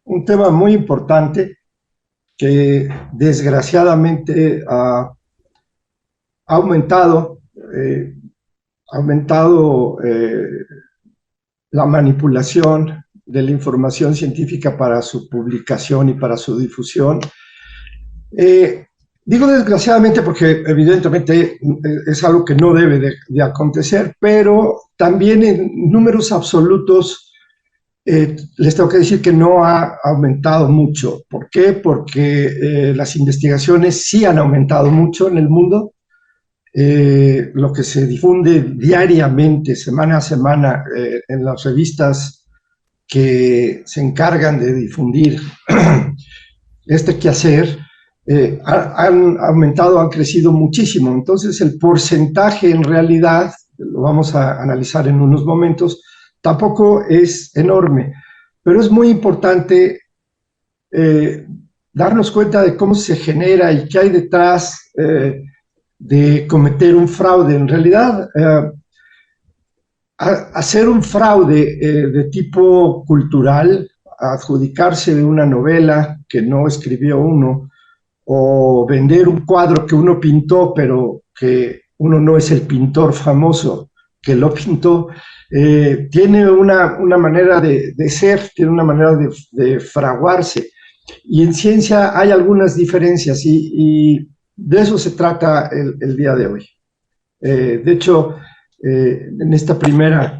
un tema muy importante que desgraciadamente ha aumentado, eh, ha aumentado la manipulación de la información científica para su publicación y para su difusión. Eh, Digo desgraciadamente porque evidentemente es algo que no debe de acontecer, pero también en números absolutos les tengo que decir que no ha aumentado mucho. ¿Por qué? Porque las investigaciones sí han aumentado mucho en el mundo. Lo que se difunde diariamente, semana a semana, en las revistas que se encargan de difundir este quehacer, han aumentado, han crecido muchísimo. Entonces, el porcentaje en realidad, lo vamos a analizar en unos momentos, tampoco es enorme, pero es muy importante eh, darnos cuenta de cómo se genera y qué hay detrás de cometer un fraude. En realidad, hacer un fraude de tipo cultural, adjudicarse de una novela que no escribió uno, o vender un cuadro que uno pintó, pero que uno no es el pintor famoso que lo pintó, tiene una manera de ser, tiene una manera de fraguarse. Y en ciencia hay algunas diferencias y de eso se trata el día de hoy. De hecho, en esta primera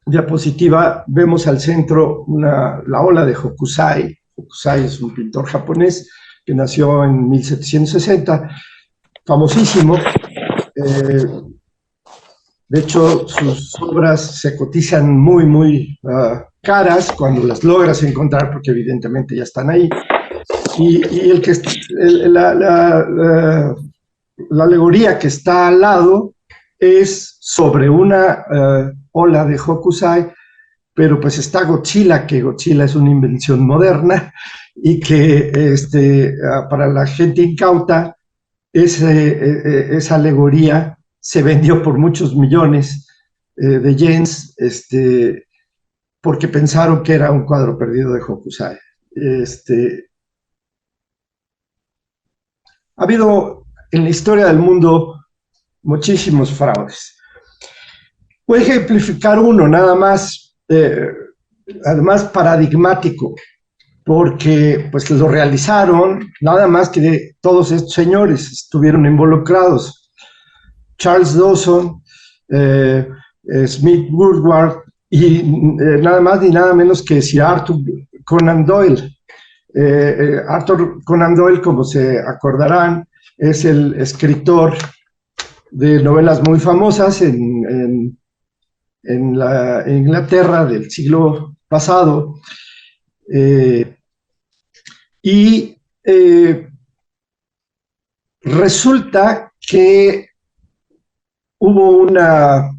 diapositiva vemos al centro la ola de Hokusai. Hokusai es un pintor japonés que nació en 1760, famosísimo. De hecho, sus obras se cotizan muy caras cuando las logras encontrar, porque evidentemente ya están ahí. Y el que, la alegoría que está al lado es sobre una ola de Hokusai, pero pues está Godzilla, que Godzilla es una invención moderna y que para la gente incauta esa alegoría se vendió por muchos millones de yens, porque pensaron que era un cuadro perdido de Hokusai. Ha habido en la historia del mundo muchísimos fraudes. Voy a ejemplificar uno nada más, además paradigmático, porque pues lo realizaron nada más que todos estos señores estuvieron involucrados. Charles Dawson, eh, Smith Woodward y nada más ni nada menos que Sir Arthur Conan Doyle. Arthur Conan Doyle, como se acordarán, es el escritor de novelas muy famosas en la Inglaterra del siglo pasado. Eh, y resulta que hubo una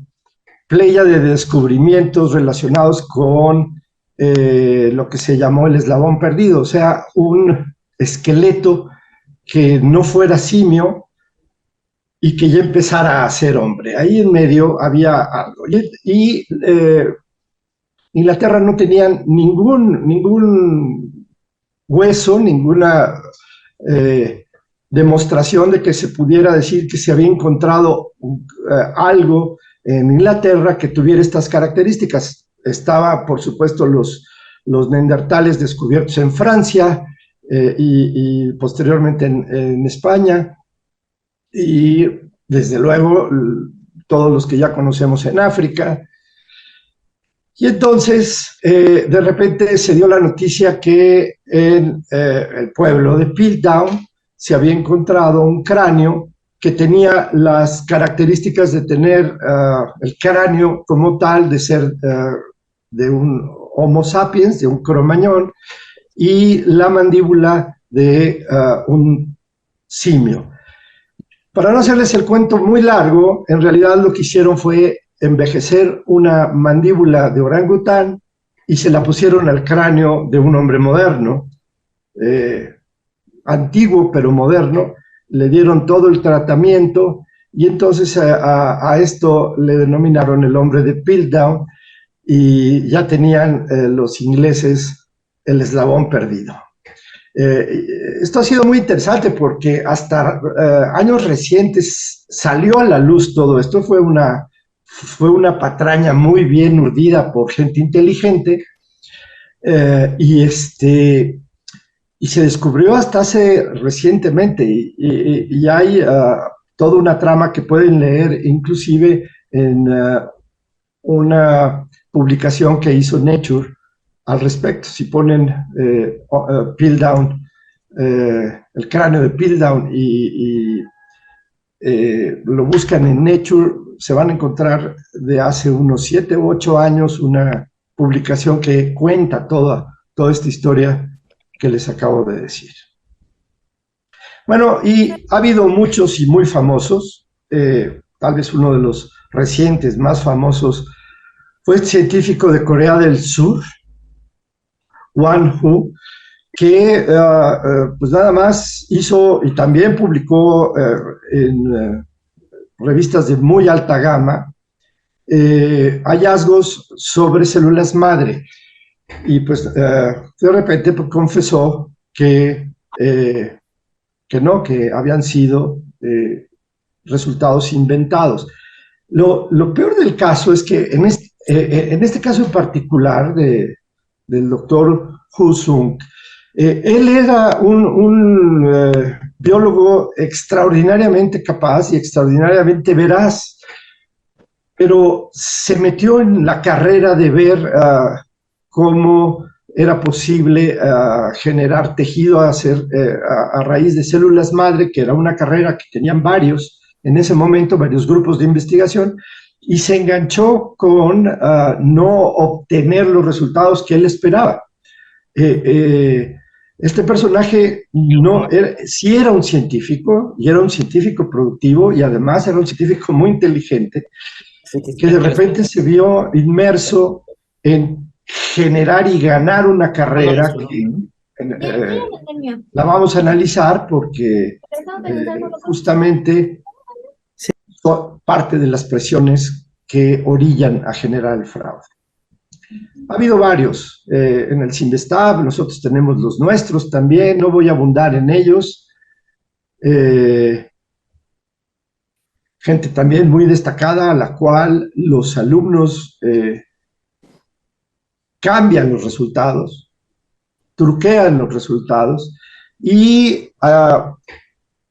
playa de descubrimientos relacionados con lo que se llamó el eslabón perdido, o sea, un esqueleto que no fuera simio y que ya empezara a ser hombre. Ahí en medio había algo. Inglaterra no tenía ningún hueso, ninguna demostración de que se pudiera decir que se había encontrado algo en Inglaterra que tuviera estas características. Estaba, por supuesto, los neandertales descubiertos en Francia y posteriormente en España, y desde luego todos los que ya conocemos en África. Y entonces, de repente se dio la noticia que en el pueblo de Piltdown se había encontrado un cráneo que tenía las características de tener el cráneo como tal, de ser de un Homo sapiens, de un cromañón, y la mandíbula de un simio. Para no hacerles el cuento muy largo, en realidad lo que hicieron fue envejecer una mandíbula de orangután y se la pusieron al cráneo de un hombre moderno, eh, antiguo pero moderno, le dieron todo el tratamiento y entonces a esto le denominaron el hombre de Piltdown y ya tenían los ingleses el eslabón perdido. Esto ha sido muy interesante porque hasta años recientes salió a la luz todo esto. Fue una patraña muy bien urdida por gente inteligente, y se descubrió hasta hace recientemente, y hay toda una trama que pueden leer inclusive en una publicación que hizo Nature al respecto. Si ponen Piltdown, el cráneo de Piltdown, y lo buscan en Nature, se van a encontrar de hace unos 7 u 8 años una publicación que cuenta toda esta historia que les acabo de decir. Bueno, y ha habido muchos y muy famosos. Tal vez uno de los recientes más famosos fue este científico de Corea del Sur, Won Hu, que pues nada más hizo y también publicó en revistas de muy alta gama hallazgos sobre células madre. Y pues de repente pues, confesó que habían sido resultados inventados. Lo peor del caso es que en este caso en particular del doctor Hu Sung, él era un biólogo extraordinariamente capaz y extraordinariamente veraz, pero se metió en la carrera de ver cómo era posible generar tejido a raíz de células madre, que era una carrera que tenían en ese momento, varios grupos de investigación, y se enganchó con no obtener los resultados que él esperaba. Este personaje sí era un científico, y era un científico productivo, y además era un científico muy inteligente, que de repente se vio inmerso en generar y ganar una carrera que la vamos a analizar porque justamente son parte de las presiones que orillan a generar el fraude. Ha habido varios en el CINVESTAB, nosotros tenemos los nuestros también, no voy a abundar en ellos. Gente también muy destacada a la cual los alumnos cambian los resultados, truquean los resultados, y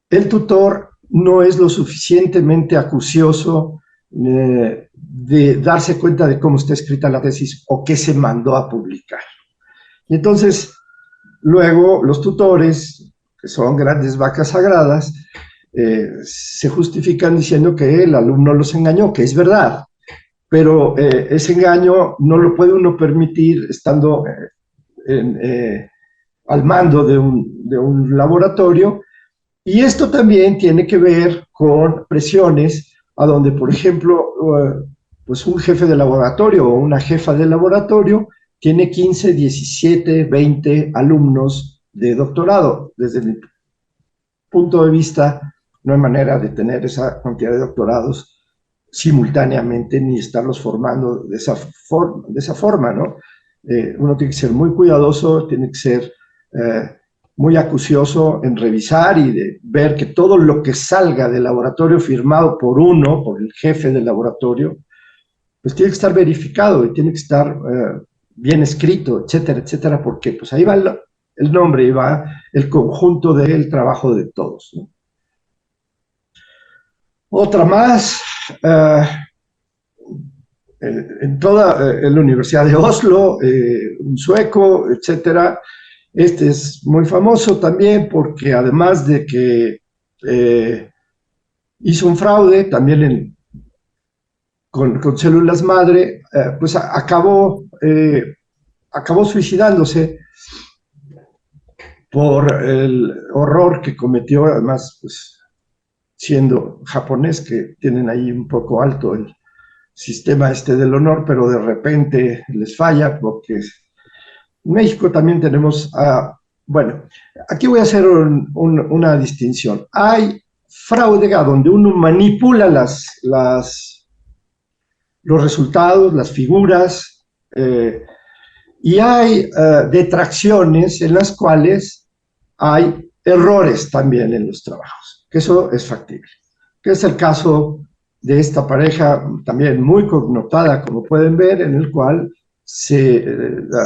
el tutor no es lo suficientemente acucioso de darse cuenta de cómo está escrita la tesis o qué se mandó a publicar. Y entonces, luego los tutores, que son grandes vacas sagradas, se justifican diciendo que el alumno los engañó, que es verdad, pero ese engaño no lo puede uno permitir estando al mando de un laboratorio. Y esto también tiene que ver con presiones a donde, por ejemplo, pues un jefe de laboratorio o una jefa de laboratorio tiene 15, 17, 20 alumnos de doctorado. Desde mi punto de vista, no hay manera de tener esa cantidad de doctorados simultáneamente ni estarlos formando de esa forma, ¿no? Uno tiene que ser muy cuidadoso, tiene que ser muy acucioso en revisar y de ver que todo lo que salga del laboratorio firmado por el jefe del laboratorio, pues tiene que estar verificado y tiene que estar bien escrito, etcétera, etcétera, porque pues ahí va el nombre y va el conjunto del trabajo de todos, ¿no? Otra más, en toda la Universidad de Oslo, un sueco, etcétera. Este es muy famoso también porque además de que hizo un fraude también con células madre, pues acabó suicidándose por el horror que cometió, además, pues siendo japonés, que tienen ahí un poco alto el sistema del honor, pero de repente les falla, porque en México también tenemos, bueno, aquí voy a hacer una distinción. Hay fraude donde uno manipula los resultados, las figuras, y hay detracciones en las cuales hay errores también en los trabajos, que eso es factible, que es el caso de esta pareja también muy connotada, como pueden ver, en el cual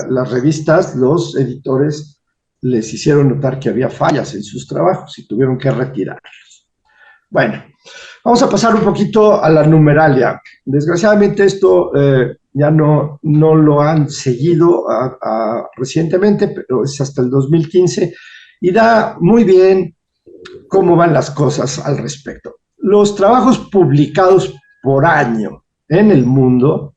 las revistas, los editores les hicieron notar que había fallas en sus trabajos y tuvieron que retirarlos. Bueno, vamos a pasar un poquito a la numeralia. Desgraciadamente esto ya no lo han seguido recientemente, pero es hasta el 2015 y da muy bien cómo van las cosas al respecto. Los trabajos publicados por año en el mundo,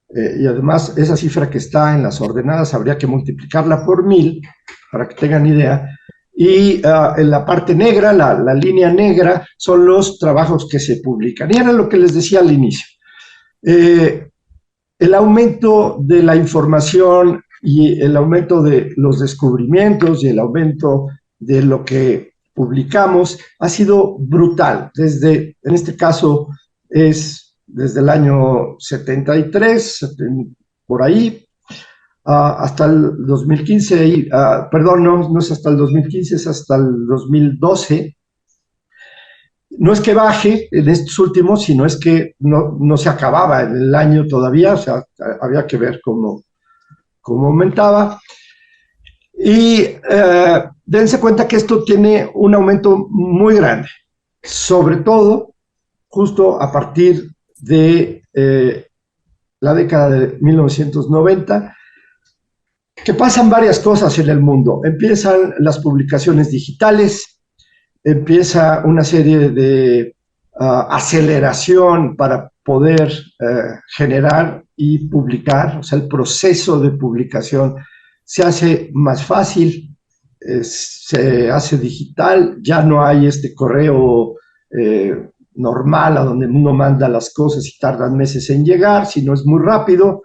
y además esa cifra que está en las ordenadas habría que multiplicarla por 1000 para que tengan idea, y en la parte negra, la línea negra, son los trabajos que se publican. Y era lo que les decía al inicio. El aumento de la información y el aumento de los descubrimientos y el aumento de lo que publicamos ha sido brutal. En este caso, es desde el año 73, por ahí, hasta el 2015, perdón, no es hasta el 2015, es hasta el 2012. No es que baje en estos últimos, sino es que no se acababa en el año todavía, o sea, había que ver cómo aumentaba. Y dense cuenta que esto tiene un aumento muy grande, sobre todo justo a partir de la década de 1990, que pasan varias cosas en el mundo. Empiezan las publicaciones digitales, empieza una serie de aceleración para poder generar y publicar, o sea, el proceso de publicación se hace más fácil, se hace digital, ya no hay este correo normal a donde uno manda las cosas y tardan meses en llegar, sino es muy rápido.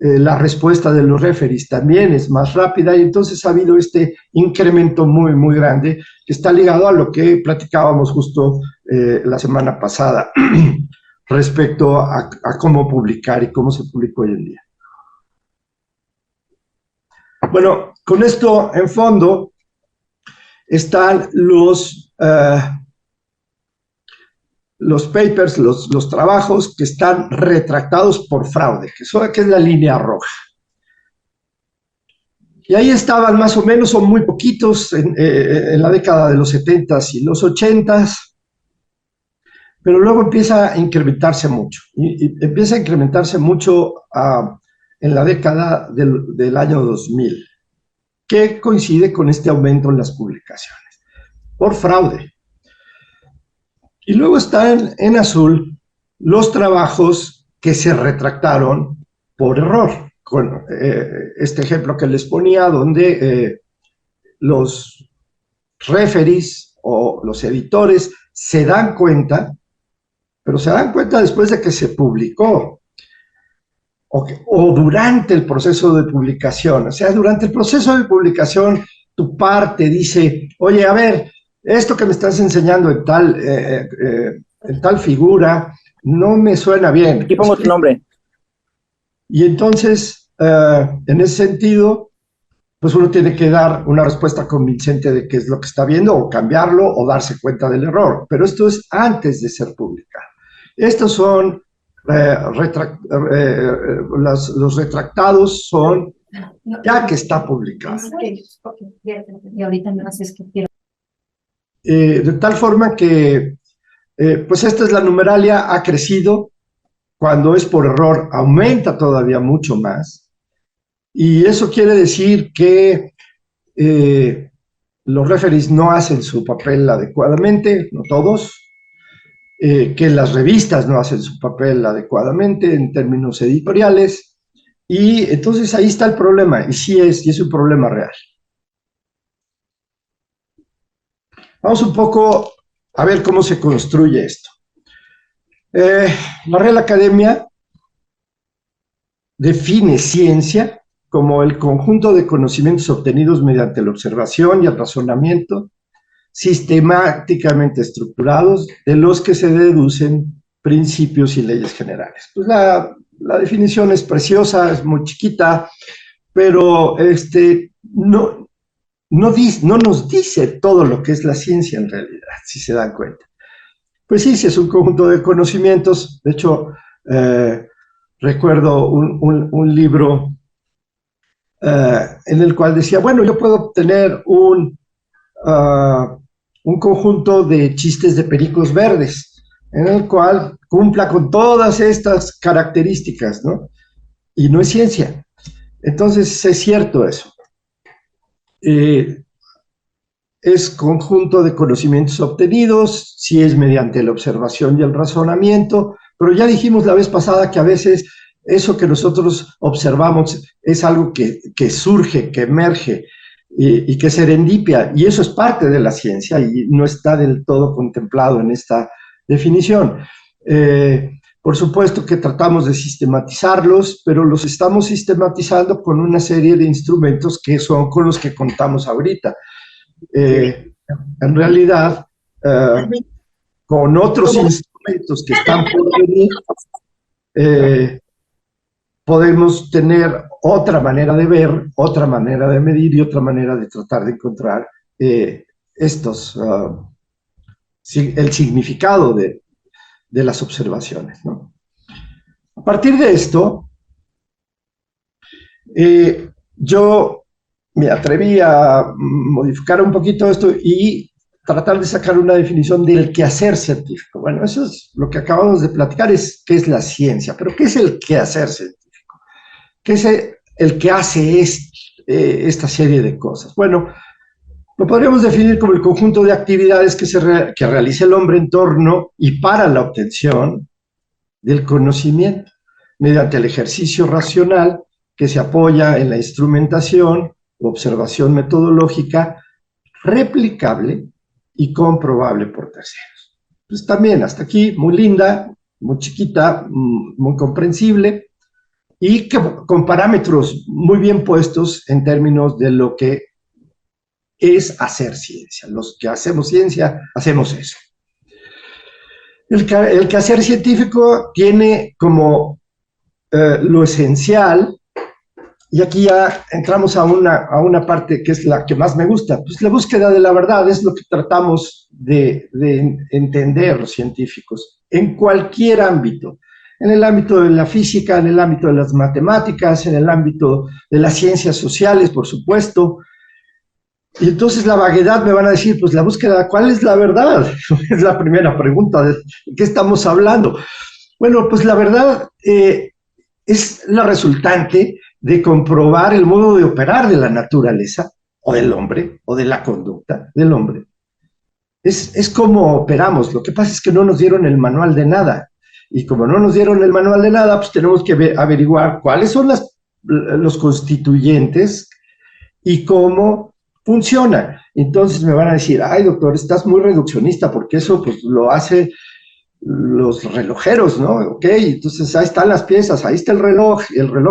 La respuesta de los referees también es más rápida y entonces ha habido este incremento muy, muy grande que está ligado a lo que platicábamos justo la semana pasada respecto a cómo publicar y cómo se publica hoy en día. Bueno, con esto en fondo están los papers, los trabajos que están retractados por fraude, que es la línea roja. Y ahí estaban más o menos, son muy poquitos en la década de los 70s y los 80s, pero luego empieza a incrementarse mucho. Y empieza a incrementarse mucho en la década del año 2000, que coincide con este aumento en las publicaciones, por fraude. Y luego están en azul los trabajos que se retractaron por error. Con este ejemplo que les ponía, donde los referees o los editores se dan cuenta, pero se dan cuenta después de que se publicó o durante el proceso de publicación. O sea, durante el proceso de publicación, tu parte dice, oye, a ver, esto que me estás enseñando en tal figura no me suena bien. Aquí pongo tu nombre. Y entonces, en ese sentido, pues uno tiene que dar una respuesta convincente de qué es lo que está viendo, o cambiarlo, o darse cuenta del error. Pero esto es antes de ser publicado. Estos son, los retractados son ya que está publicado. Y ahorita no haces que quiero. De tal forma que, pues esta es la numeralia, ha crecido. Cuando es por error, aumenta todavía mucho más. Y eso quiere decir que los referees no hacen su papel adecuadamente, no todos, que las revistas no hacen su papel adecuadamente en términos editoriales, y entonces ahí está el problema, y sí es un problema real. Vamos un poco a ver cómo se construye esto. La Real Academia define ciencia como el conjunto de conocimientos obtenidos mediante la observación y el razonamiento sistemáticamente estructurados de los que se deducen principios y leyes generales. Pues la definición es preciosa, es muy chiquita, pero no nos dice todo lo que es la ciencia en realidad, si se dan cuenta. Pues sí, sí es un conjunto de conocimientos. De hecho, recuerdo un libro en el cual decía, bueno, yo puedo tener un conjunto de chistes de pericos verdes, en el cual cumpla con todas estas características, ¿no? Y no es ciencia. Entonces, es cierto eso. Eh, es conjunto de conocimientos obtenidos, si es mediante la observación y el razonamiento, pero ya dijimos la vez pasada que a veces eso que nosotros observamos es algo que surge, que emerge y que serendipia, y eso es parte de la ciencia y no está del todo contemplado en esta definición. Por supuesto que tratamos de sistematizarlos, pero los estamos sistematizando con una serie de instrumentos que son con los que contamos ahorita. En realidad, con otros instrumentos que están por venir, podemos tener otra manera de ver, otra manera de medir y otra manera de tratar de encontrar el significado de las observaciones, ¿no? A partir de esto, yo me atreví a modificar un poquito esto y tratar de sacar una definición del quehacer científico. Bueno, eso es lo que acabamos de platicar, qué es la ciencia, pero ¿qué es el quehacer científico? ¿Qué es el que hace esta serie de cosas? Bueno, lo podríamos definir como el conjunto de actividades que realiza el hombre en torno y para la obtención del conocimiento, mediante el ejercicio racional que se apoya en la instrumentación o observación metodológica replicable y comprobable por terceros. Pues también hasta aquí muy linda, muy chiquita, muy comprensible y con parámetros muy bien puestos en términos de lo que es hacer ciencia. Los que hacemos ciencia, hacemos eso. El quehacer científico tiene como lo esencial, y aquí ya entramos a una parte que es la que más me gusta, pues la búsqueda de la verdad es lo que tratamos de entender los científicos en cualquier ámbito, en el ámbito de la física, en el ámbito de las matemáticas, en el ámbito de las ciencias sociales, por supuesto. Y entonces la vaguedad me van a decir, pues la búsqueda, ¿cuál es la verdad? Es la primera pregunta, ¿de qué estamos hablando? Bueno, pues la verdad es la resultante de comprobar el modo de operar de la naturaleza, o del hombre, o de la conducta del hombre. Es como operamos, lo que pasa es que no nos dieron el manual de nada, y como no nos dieron el manual de nada, pues tenemos que averiguar cuáles son los constituyentes y cómo funciona. Entonces me van a decir, ay doctor, estás muy reduccionista, porque eso pues lo hace los relojeros, ¿no? Ok, entonces ahí están las piezas, ahí está el reloj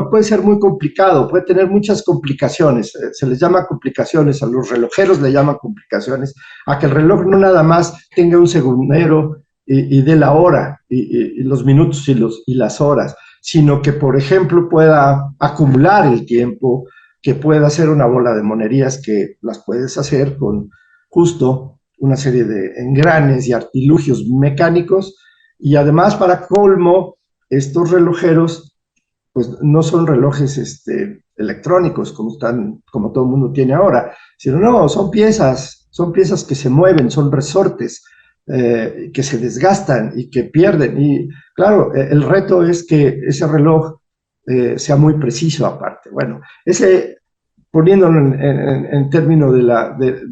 puede ser muy complicado, puede tener muchas complicaciones, se les llama complicaciones, a los relojeros le llaman complicaciones, a que el reloj no nada más tenga un segundero y dé la hora, y los minutos y las horas, sino que, por ejemplo, pueda acumular el tiempo, que pueda hacer una bola de monerías que las puedes hacer con justo una serie de engranes y artilugios mecánicos, y además, para colmo, estos relojeros pues no son relojes electrónicos como todo el mundo tiene ahora, sino no, son piezas que se mueven, son resortes que se desgastan y que pierden. Y claro, el reto es que ese reloj sea muy preciso aparte. Bueno, poniéndolo en términos de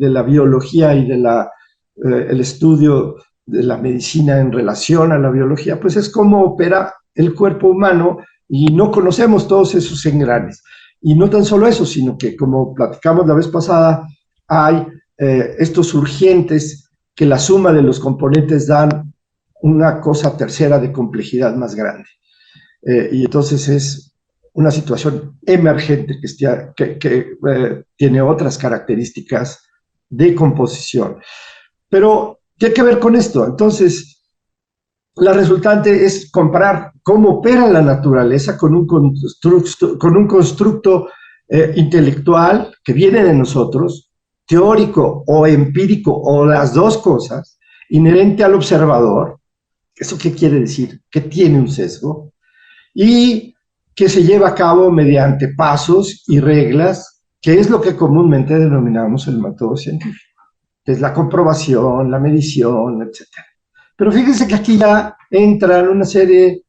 la biología y el estudio de la medicina en relación a la biología, pues es cómo opera el cuerpo humano y no conocemos todos esos engranes. Y no tan solo eso, sino que, como platicamos la vez pasada, hay estos urgentes que la suma de los componentes dan una cosa tercera de complejidad más grande. Y entonces es una situación emergente que tiene otras características de composición. Pero, ¿qué hay que ver con esto? Entonces, la resultante es comparar cómo opera la naturaleza con un constructo intelectual que viene de nosotros, teórico o empírico o las dos cosas, inherente al observador. ¿Eso qué quiere decir? Que tiene un sesgo y que se lleva a cabo mediante pasos y reglas, que es lo que comúnmente denominamos el método científico, que es la comprobación, la medición, etcétera. Pero fíjense que aquí ya entran una serie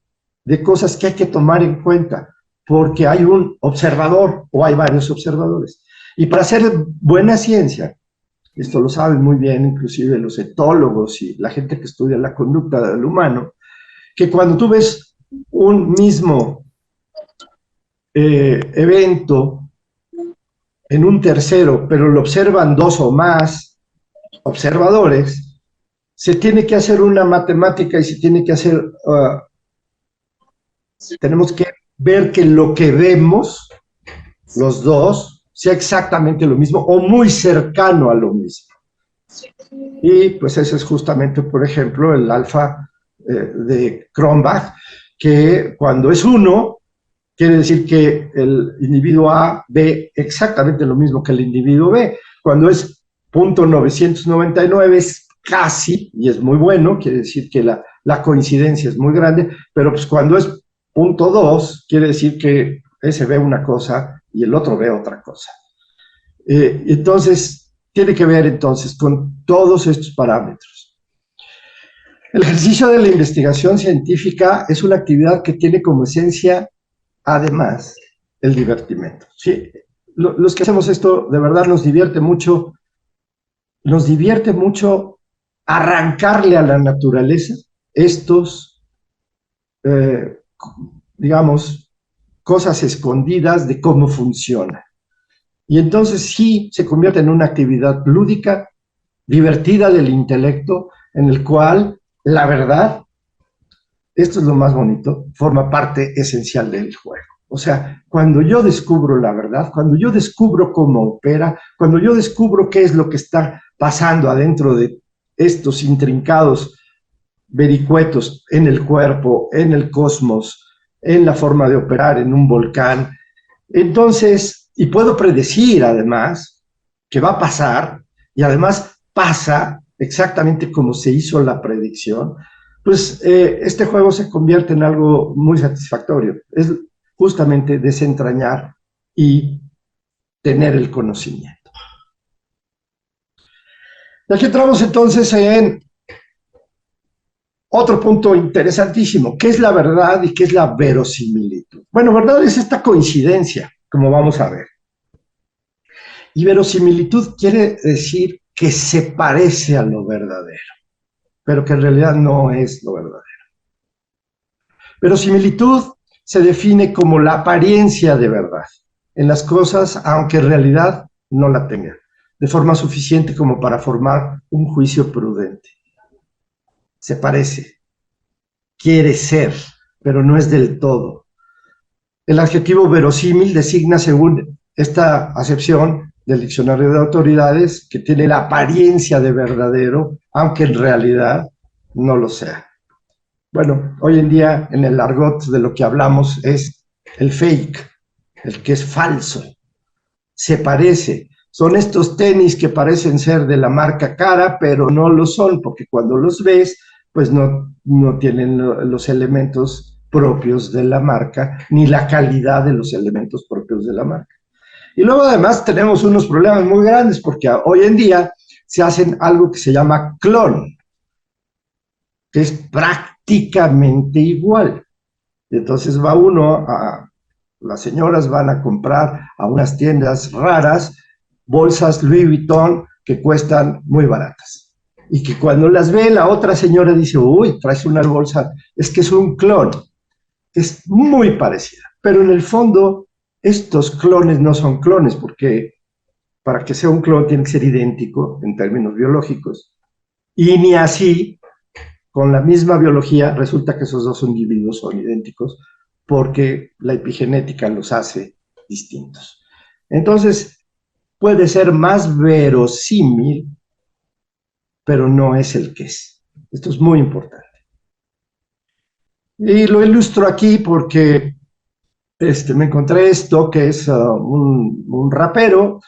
de cosas que hay que tomar en cuenta, porque hay un observador o hay varios observadores. Y para hacer buena ciencia, esto lo saben muy bien inclusive los etólogos y la gente que estudia la conducta del humano, que cuando tú ves un mismo evento en un tercero, pero lo observan dos o más observadores, se tiene que hacer una matemática y se tiene que hacer, tenemos que ver que lo que vemos, los dos, sea exactamente lo mismo o muy cercano a lo mismo. Y pues ese es justamente, por ejemplo, el alfa de Cronbach, que cuando es uno, quiere decir que el individuo A ve exactamente lo mismo que el individuo B. Cuando es 0.999 es casi, y es muy bueno, quiere decir que la coincidencia es muy grande, pero pues cuando es 0.2 quiere decir que ese ve una cosa y el otro ve otra cosa. Entonces, tiene que ver entonces con todos estos parámetros. El ejercicio de la investigación científica es una actividad que tiene como esencia, además, el divertimento. ¿Sí? Los que hacemos esto, de verdad nos divierte mucho arrancarle a la naturaleza estos, eh, digamos, cosas escondidas de cómo funciona. Y entonces sí se convierte en una actividad lúdica, divertida del intelecto, en el cual la verdad, esto es lo más bonito, forma parte esencial del juego. O sea, cuando yo descubro la verdad, cuando yo descubro cómo opera, cuando yo descubro qué es lo que está pasando adentro de estos intrincados vericuetos en el cuerpo, en el cosmos, en la forma de operar en un volcán, entonces, y puedo predecir además que va a pasar, y además pasa exactamente como se hizo la predicción, pues este juego se convierte en algo muy satisfactorio. Es justamente desentrañar y tener el conocimiento. Y aquí entramos entonces en otro punto interesantísimo, ¿qué es la verdad y qué es la verosimilitud? Bueno, verdad es esta coincidencia, como vamos a ver. Y verosimilitud quiere decir que se parece a lo verdadero, pero que en realidad no es lo verdadero. Verosimilitud se define como la apariencia de verdad en las cosas, aunque en realidad no la tengan, de forma suficiente como para formar un juicio prudente. Se parece, quiere ser, pero no es del todo. El adjetivo verosímil designa, según esta acepción del diccionario de autoridades, que tiene la apariencia de verdadero, aunque en realidad no lo sea. Bueno, hoy en día en el argot de lo que hablamos es el fake, el que es falso, se parece. Son estos tenis que parecen ser de la marca cara, pero no lo son, porque cuando los ves, pues no tienen los elementos propios de la marca, ni la calidad de los elementos propios de la marca. Y luego además tenemos unos problemas muy grandes, porque hoy en día se hacen algo que se llama clon, que es prácticamente igual. Entonces va uno las señoras van a comprar a unas tiendas raras bolsas Louis Vuitton que cuestan muy baratas. Y que cuando las ve la otra señora dice, uy, traes una bolsa, es que es un clon. Es muy parecida. Pero en el fondo, estos clones no son clones, porque para que sea un clon tiene que ser idéntico en términos biológicos. Y ni así, con la misma biología, resulta que esos dos individuos son idénticos, porque la epigenética los hace distintos. Entonces, puede ser más verosímil, pero no es el que es. Esto es muy importante. Y lo ilustro aquí porque me encontré esto que es un rapero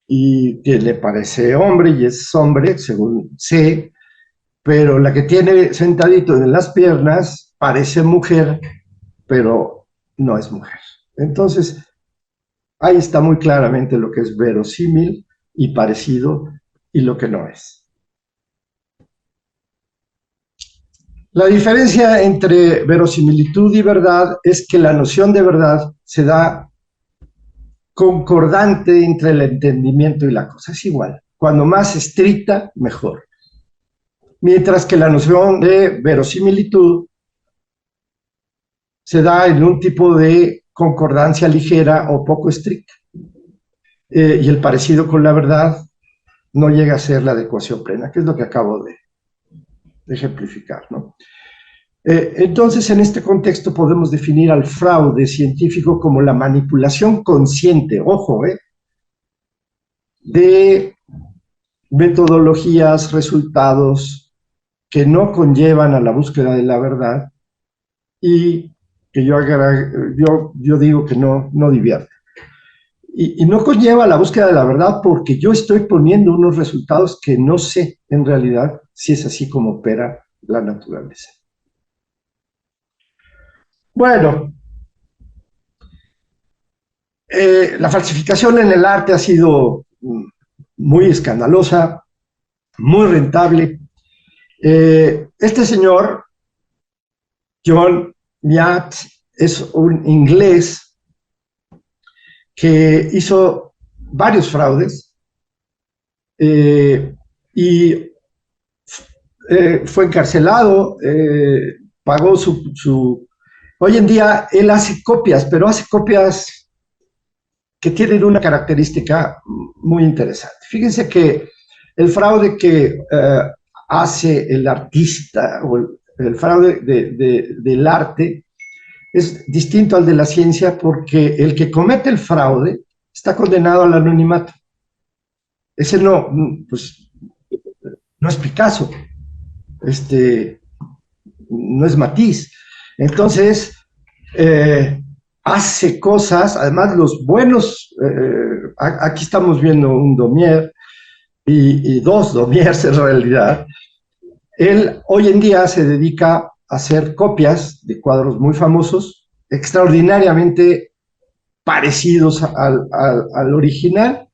y que le parece hombre y es hombre, según sé, pero la que tiene sentadito en las piernas parece mujer, pero no es mujer. Entonces, ahí está muy claramente lo que es verosímil y parecido y lo que no es. La diferencia entre verosimilitud y verdad es que la noción de verdad se da concordante entre el entendimiento y la cosa. Es igual. Cuando más estricta, mejor. Mientras que la noción de verosimilitud se da en un tipo de concordancia ligera o poco estricta. Y el parecido con la verdad no llega a ser la adecuación plena, que es lo que acabo de ejemplificar, ¿no? Entonces, en este contexto podemos definir al fraude científico como la manipulación consciente, ojo, de metodologías, resultados que no conllevan a la búsqueda de la verdad y que yo digo que no divierte. Y no conlleva la búsqueda de la verdad porque yo estoy poniendo unos resultados que no sé en realidad si es así como opera la naturaleza. Bueno, la falsificación en el arte ha sido muy escandalosa, muy rentable. Este señor, John Miat, es un inglés que hizo varios fraudes y fue encarcelado, pagó su... Hoy en día él hace copias, pero hace copias que tienen una característica muy interesante. Fíjense que el fraude que hace el artista o el fraude del arte es distinto al de la ciencia porque el que comete el fraude está condenado al anonimato. Ese pues, no es Picasso, no es Matisse. Entonces, hace cosas, además los buenos, aquí estamos viendo un Daumier y dos Daumiers en realidad. Él hoy en día se dedica a hacer copias de cuadros muy famosos, extraordinariamente parecidos al original,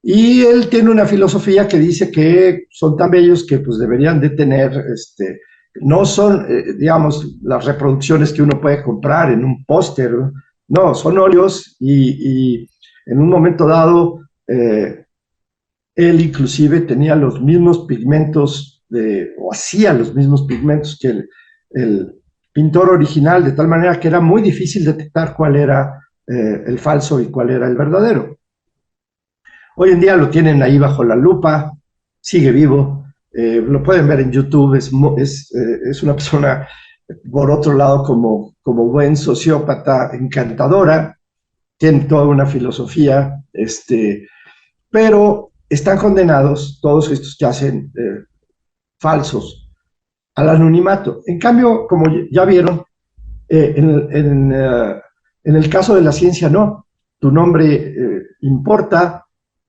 y él tiene una filosofía que dice que son tan bellos que pues deberían de tener, no son, digamos, las reproducciones que uno puede comprar en un póster, no, son óleos y en un momento dado él inclusive tenía los mismos pigmentos o hacía los mismos pigmentos que el pintor original, de tal manera que era muy difícil detectar cuál era el falso y cuál era el verdadero. Hoy en día lo tienen ahí bajo la lupa, sigue vivo, lo pueden ver en YouTube, es una persona, por otro lado, como buen sociópata, encantadora, tiene toda una filosofía, pero están condenados todos estos que hacen falsos al anonimato. En cambio, como ya vieron, en el caso de la ciencia no, tu nombre importa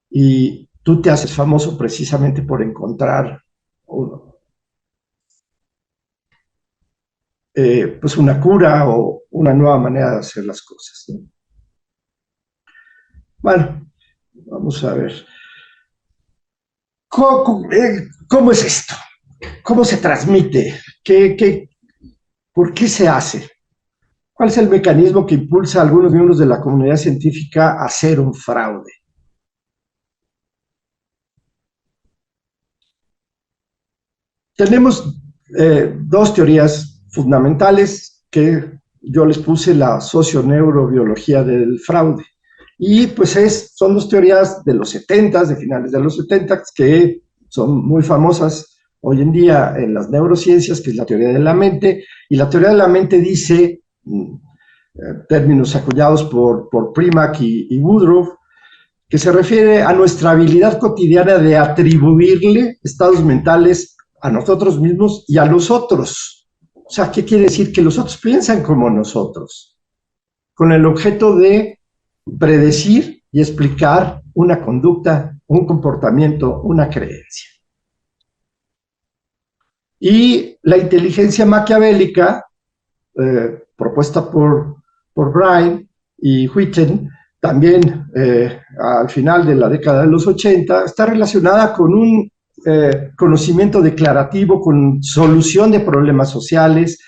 y tú te haces famoso precisamente por encontrar pues una cura o una nueva manera de hacer las cosas, ¿no? Bueno, vamos a ver. ¿Cómo es esto? ¿Cómo se transmite? ¿Por qué se hace? ¿Cuál es el mecanismo que impulsa a algunos miembros de la comunidad científica a hacer un fraude? Tenemos dos teorías fundamentales que yo les puse: la socioneurobiología del fraude. Y pues son dos teorías de los 70, de finales de los 70, que son muy famosas hoy en día en las neurociencias, que es la teoría de la mente. Y la teoría de la mente dice, términos acuñados por Primack y Woodruff, que se refiere a nuestra habilidad cotidiana de atribuirle estados mentales a nosotros mismos y a los otros. O sea, ¿qué quiere decir? Que los otros piensan como nosotros. con el objeto de predecir y explicar una conducta, un comportamiento, una creencia. Y la inteligencia maquiavélica, propuesta por Brian y Witten, también al final de la década de los 80, está relacionada con un conocimiento declarativo, con solución de problemas sociales,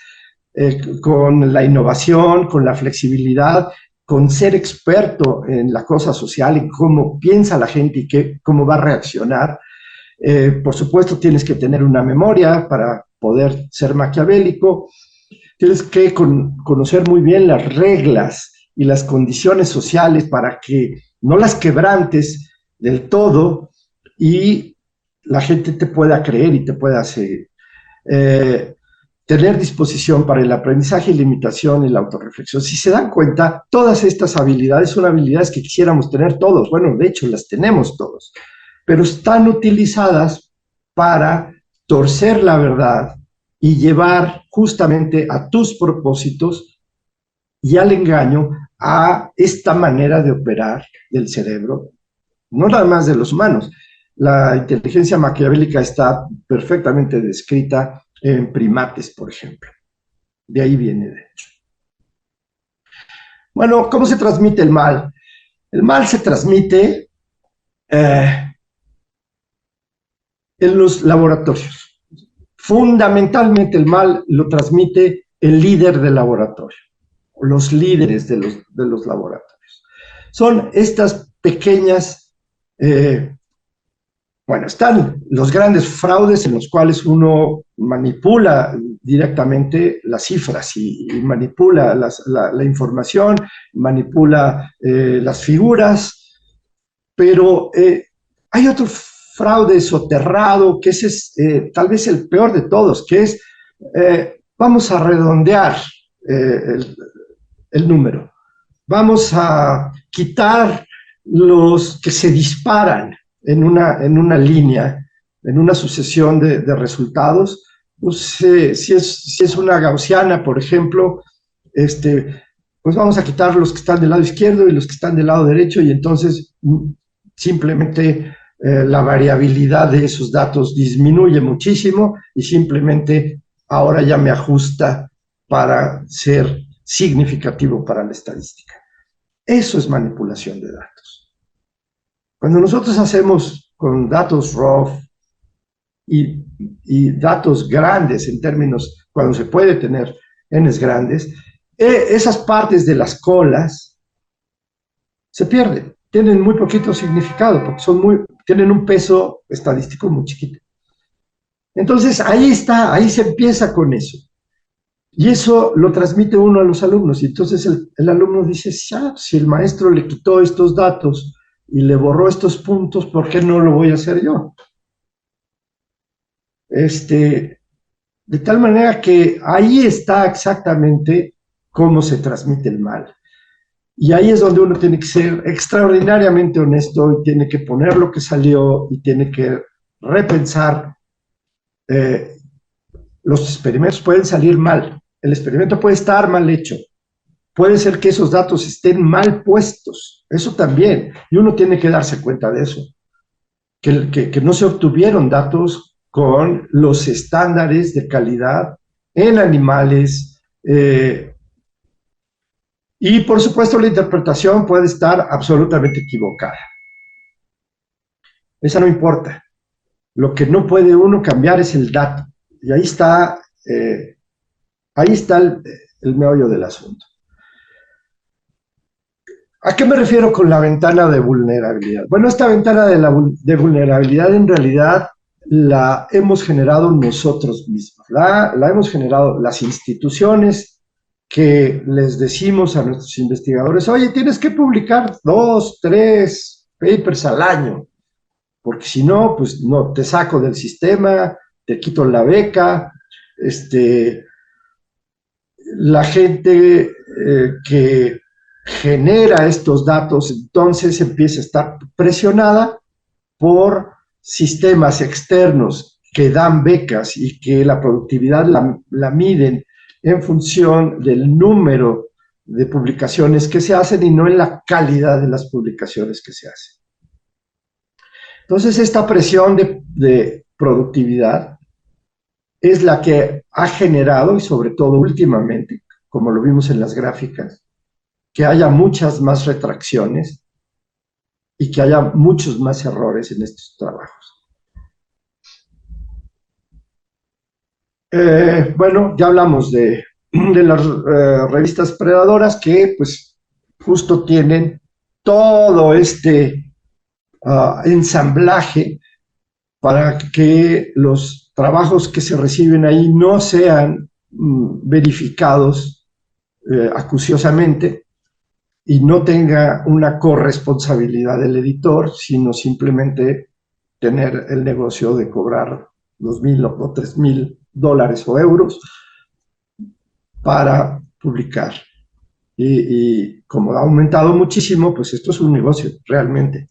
con la innovación, con la flexibilidad, con ser experto en la cosa social, en cómo piensa la gente y cómo va a reaccionar. Por supuesto, tienes que tener una memoria para poder ser maquiavélico. Tienes que conocer muy bien las reglas y las condiciones sociales para que no las quebrantes del todo y la gente te pueda creer y te pueda seguir. Tener disposición para el aprendizaje y la imitación y la autorreflexión. Si se dan cuenta, todas estas habilidades son habilidades que quisiéramos tener todos. Bueno, de hecho, las tenemos todos, pero están utilizadas para torcer la verdad y llevar justamente a tus propósitos y al engaño a esta manera de operar del cerebro, no nada más de los humanos. La inteligencia maquiavélica está perfectamente descrita en primates, por ejemplo. De ahí viene, de hecho. Bueno, ¿cómo se transmite el mal? El mal se transmite en los laboratorios. Fundamentalmente el mal lo transmite el líder del laboratorio, los líderes de los laboratorios. Son estas pequeñas, bueno, están los grandes fraudes en los cuales uno manipula directamente las cifras y manipula la información, manipula las figuras, pero hay otro fraude soterrado, que ese es tal vez el peor de todos, que es, vamos a redondear el número, vamos a quitar los que se disparan en una línea, en una sucesión de resultados. Pues, si es una gaussiana, por ejemplo, pues vamos a quitar los que están del lado izquierdo y los que están del lado derecho, y entonces simplemente la variabilidad de esos datos disminuye muchísimo y simplemente ahora ya me ajusta para ser significativo para la estadística. Eso es manipulación de datos. Cuando nosotros hacemos con datos raw y datos grandes en términos, cuando se puede tener n's grandes, esas partes de las colas se pierden, tienen muy poquito significado porque tienen un peso estadístico muy chiquito. Entonces ahí se empieza con eso. Y eso lo transmite uno a los alumnos, y entonces el alumno dice, si el maestro le quitó estos datos y le borró estos puntos, ¿por qué no lo voy a hacer yo? De tal manera que ahí está exactamente cómo se transmite el mal. Y ahí es donde uno tiene que ser extraordinariamente honesto y tiene que poner lo que salió y tiene que repensar. Los experimentos pueden salir mal, el experimento puede estar mal hecho, puede ser que esos datos estén mal puestos, eso también, y uno tiene que darse cuenta de eso, que no se obtuvieron datos con los estándares de calidad en animales, y por supuesto la interpretación puede estar absolutamente equivocada. Esa no importa. Lo que no puede uno cambiar es el dato. Y ahí está el meollo del asunto. ¿A qué me refiero con la ventana de vulnerabilidad? Bueno, esta ventana de vulnerabilidad en realidad la hemos generado nosotros mismos. La hemos generado las instituciones que les decimos a nuestros investigadores, oye, tienes que publicar 2, 3 papers al año, porque si no, pues no, te saco del sistema, te quito la beca, la gente que genera estos datos entonces empieza a estar presionada por sistemas externos que dan becas y que la productividad la miden en función del número de publicaciones que se hacen y no en la calidad de las publicaciones que se hacen. Entonces, esta presión de productividad es la que ha generado, y sobre todo últimamente, como lo vimos en las gráficas, que haya muchas más retracciones y que haya muchos más errores en estos trabajos. Bueno, ya hablamos de las revistas predadoras que pues justo tienen todo este ensamblaje para que los trabajos que se reciben ahí no sean verificados acuciosamente y no tenga una corresponsabilidad del editor, sino simplemente tener el negocio de cobrar $2,000 o $3,000 o euros para publicar. Y como ha aumentado muchísimo, pues esto es un negocio, realmente.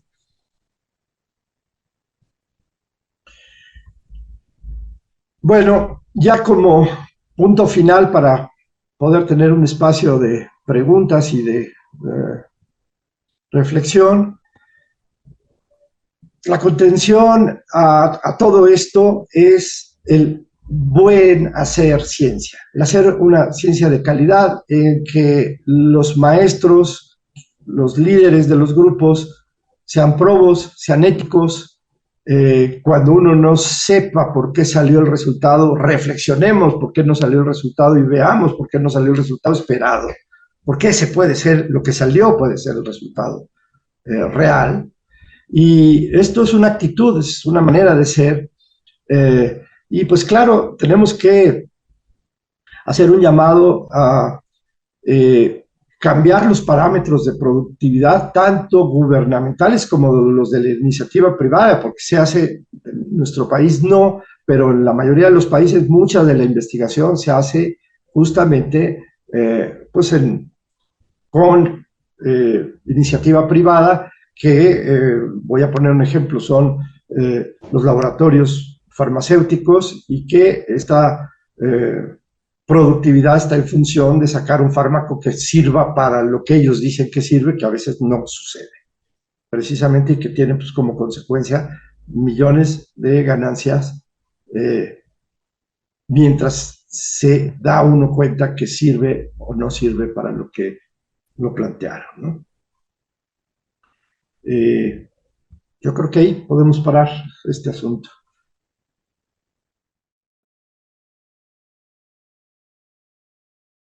Bueno, ya como punto final para poder tener un espacio de preguntas y de reflexión, la contención a todo esto es el buen hacer ciencia, el hacer una ciencia de calidad en que los maestros, los líderes de los grupos sean probos, sean éticos. Cuando uno no sepa por qué salió el resultado, reflexionemos por qué no salió el resultado y veamos por qué no salió el resultado esperado. Porque ese puede ser, lo que salió puede ser el resultado real. Y esto es una actitud, es una manera de ser. Y pues claro, tenemos que hacer un llamado a cambiar los parámetros de productividad, tanto gubernamentales como los de la iniciativa privada, porque se hace, en nuestro país no, pero en la mayoría de los países mucha de la investigación se hace justamente pues con iniciativa privada, que voy a poner un ejemplo, son los laboratorios farmacéuticos y que esta productividad está en función de sacar un fármaco que sirva para lo que ellos dicen que sirve, que a veces no sucede, precisamente, y que tiene pues como consecuencia millones de ganancias mientras se da uno cuenta que sirve o no sirve para lo que lo plantearon, ¿no? Yo creo que ahí podemos parar este asunto.